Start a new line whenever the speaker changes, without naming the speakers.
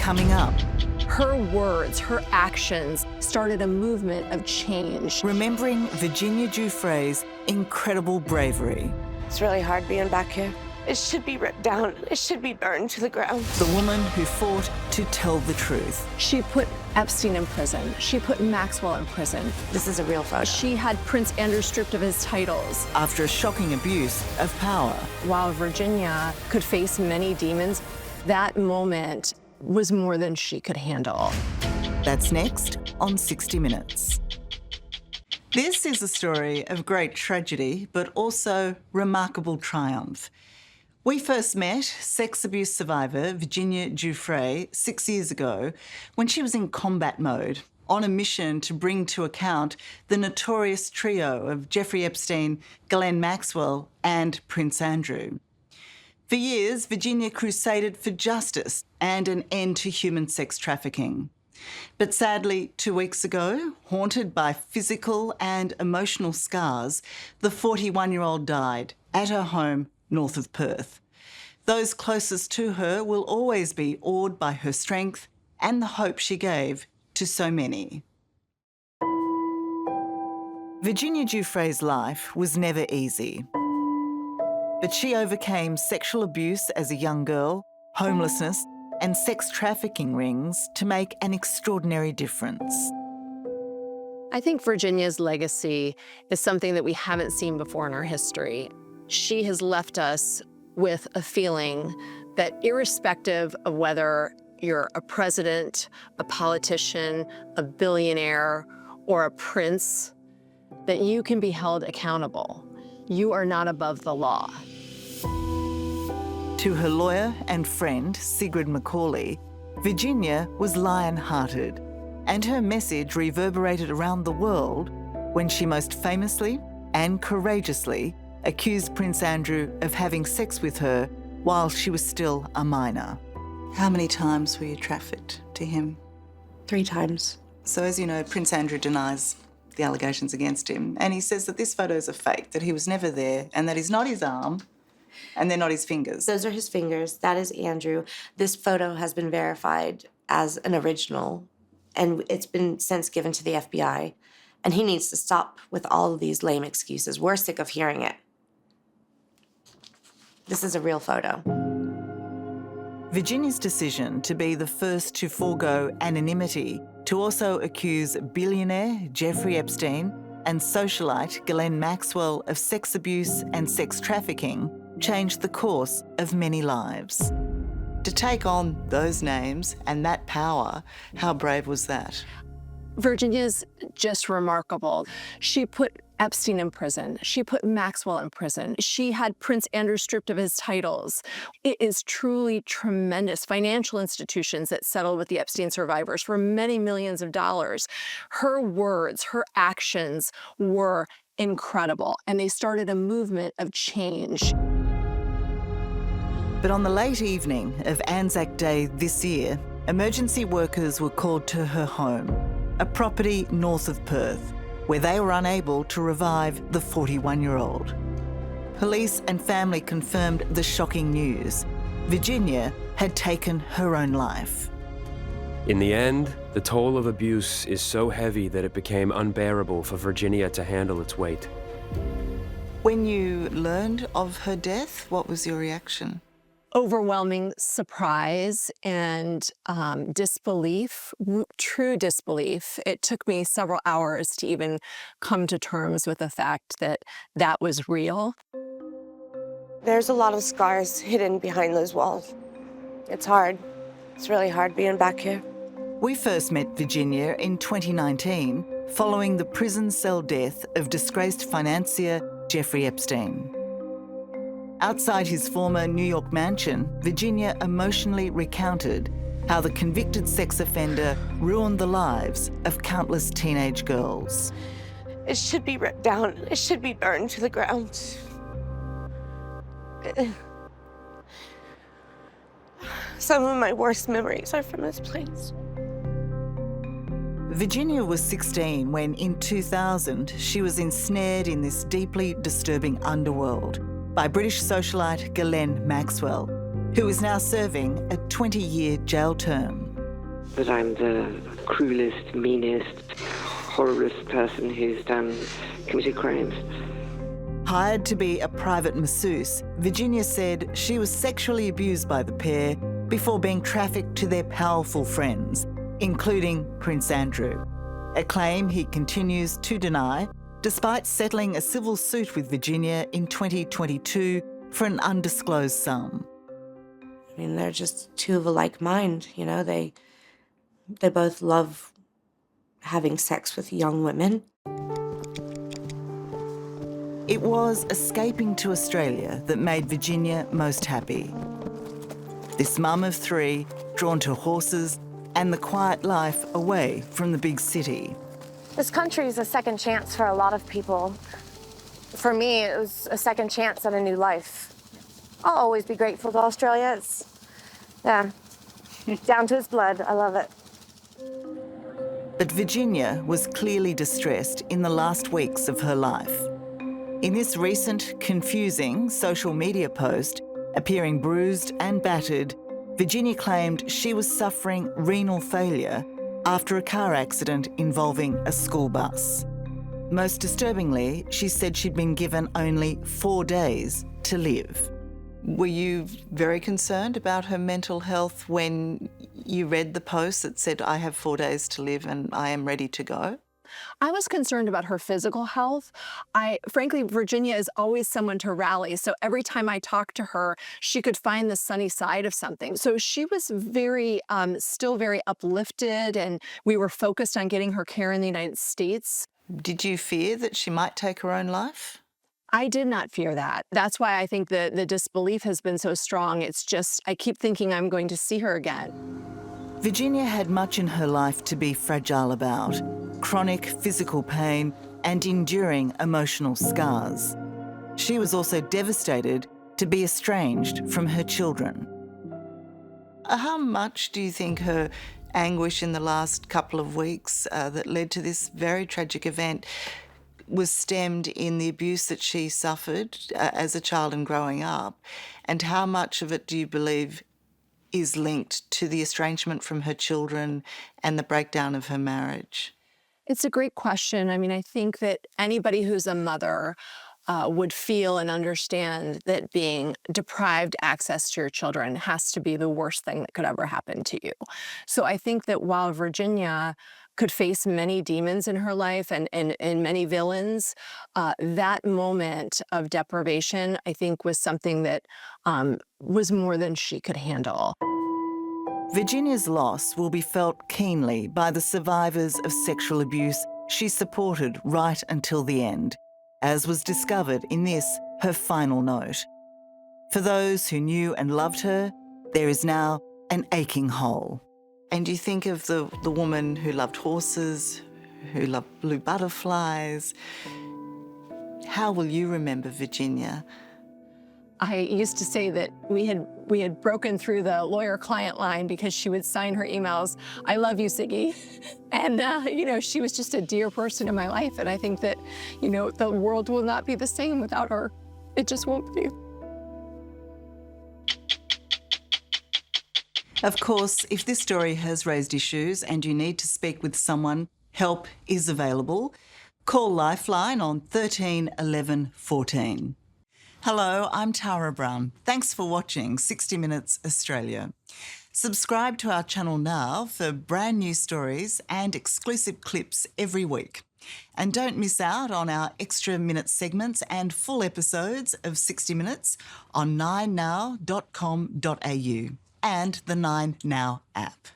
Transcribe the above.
coming up.
Her words, her actions started a movement of change.
Remembering Virginia Giuffre's incredible bravery.
It's really hard being back here. It should be ripped down. It should be burned to the ground.
The woman who fought to tell the truth.
She put Epstein in prison. She put Maxwell in prison.
This is a real photo.
She had Prince Andrew stripped of his titles.
After a shocking abuse of power.
While Virginia could face many demons, that moment was more than she could handle.
That's next on 60 Minutes. This is a story of great tragedy, but also remarkable triumph. We first met sex abuse survivor Virginia Giuffre 6 years ago when she was in combat mode, on a mission to bring to account the notorious trio of Jeffrey Epstein, Ghislaine Maxwell and Prince Andrew. For years, Virginia crusaded for justice and an end to human sex trafficking. But sadly, 2 weeks ago, haunted by physical and emotional scars, the 41-year-old died at her home north of Perth. Those closest to her will always be awed by her strength and the hope she gave to so many. Virginia Giuffre's life was never easy. But she overcame sexual abuse as a young girl, homelessness, and sex trafficking rings to make an extraordinary difference.
I think Virginia's legacy is something that we haven't seen before in our history. She has left us with a feeling that irrespective of whether you're a president, a politician, a billionaire, or a prince, that you can be held accountable. You are not above the law.
To her lawyer and friend, Sigrid Macaulay, Virginia was lion-hearted, and her message reverberated around the world when she most famously and courageously accused Prince Andrew of having sex with her while she was still a minor. How many times were you trafficked to him?
3 times.
So as you know, Prince Andrew denies the allegations against him, and he says that this photo is a fake, that he was never there, and that he's not his arm, and they're not his fingers.
Those are his fingers. That is Andrew. This photo has been verified as an original, and it's been since given to the FBI. And he needs to stop with all of these lame excuses. We're sick of hearing it. This is a real photo.
Virginia's decision to be the first to forego anonymity to also accuse billionaire Jeffrey Epstein and socialite Ghislaine Maxwell of sex abuse and sex trafficking changed the course of many lives. To take on those names and that power, how brave was that?
Virginia's just remarkable. She put Epstein in prison. She put Maxwell in prison. She had Prince Andrew stripped of his titles. It is truly tremendous. Financial institutions that settled with the Epstein survivors for many millions of dollars. Her words, her actions were incredible, and they started a movement of change.
But on the late evening of Anzac Day this year, emergency workers were called to her home, a property north of Perth, where they were unable to revive the 41-year-old. Police and family confirmed the shocking news. Virginia had taken her own life.
In the end, the toll of abuse is so heavy that it became unbearable for Virginia to handle its weight.
When you learned of her death, what was your reaction?
Overwhelming surprise and disbelief, true disbelief. It took me several hours to even come to terms with the fact that that was real.
There's a lot of scars hidden behind those walls. It's hard. It's really hard being back here.
We first met Virginia in 2019, following the prison cell death of disgraced financier Jeffrey Epstein. Outside his former New York mansion, Virginia emotionally recounted how the convicted sex offender ruined the lives of countless teenage girls.
It should be ripped down. It should be burned to the ground. Some of my worst memories are from this place.
Virginia was 16 when, in 2000, she was ensnared in this deeply disturbing underworld by British socialite Ghislaine Maxwell, who is now serving a 20-year jail term.
that I'm the cruelest, meanest, horriblest person who's committed crimes.
Hired to be a private masseuse, Virginia said she was sexually abused by the pair before being trafficked to their powerful friends, including Prince Andrew, a claim he continues to deny, despite settling a civil suit with Virginia in 2022 for an undisclosed sum.
I mean, they're just two of a like mind, you know? They both love having sex with young women.
It was escaping to Australia that made Virginia most happy. This mum of three, drawn to horses and the quiet life away from the big city.
This country is a second chance for a lot of people. For me, it was a second chance at a new life. I'll always be grateful to Australia. It's, yeah, down to its blood. I love it.
But Virginia was clearly distressed in the last weeks of her life. In this recent, confusing social media post, appearing bruised and battered, Virginia claimed she was suffering renal failure after a car accident involving a school bus. Most disturbingly, she said she'd been given only 4 days to live. Were you very concerned about her mental health when you read the post that said, I have 4 days to live and I am ready to go?
I was concerned about her physical health. Frankly, Virginia is always someone to rally. So every time I talked to her, she could find the sunny side of something. So she was still very uplifted, and we were focused on getting her care in the United States.
Did you fear that she might take her own life?
I did not fear that. That's why I think the disbelief has been so strong. It's just, I keep thinking I'm going to see her again.
Virginia had much in her life to be fragile about: chronic physical pain and enduring emotional scars. She was also devastated to be estranged from her children. How much do you think her anguish in the last couple of weeks that led to this very tragic event was stemmed in the abuse that she suffered as a child and growing up? And how much of it do you believe is linked to the estrangement from her children and the breakdown of her marriage?
It's a great question. I mean, I think that anybody who's a mother would feel and understand that being deprived access to your children has to be the worst thing that could ever happen to you. So I think that while Virginia could face many demons in her life and many villains, that moment of deprivation, I think, was something that was more than she could handle.
Virginia's loss will be felt keenly by the survivors of sexual abuse she supported right until the end, as was discovered in this, her final note. For those who knew and loved her, there is now an aching hole. And you think of the woman who loved horses, who loved blue butterflies. How will you remember Virginia?
I used to say that we had broken through the lawyer-client line because she would sign her emails, "I love you, Siggy." And, she was just a dear person in my life. And I think that, the world will not be the same without her. It just won't be.
Of course, if this story has raised issues and you need to speak with someone, help is available. Call Lifeline on 13 11 14. Hello, I'm Tara Brown. Thanks for watching 60 Minutes Australia. Subscribe to our channel now for brand new stories and exclusive clips every week. And don't miss out on our extra minute segments and full episodes of 60 Minutes on 9now.com.au and the 9Now app.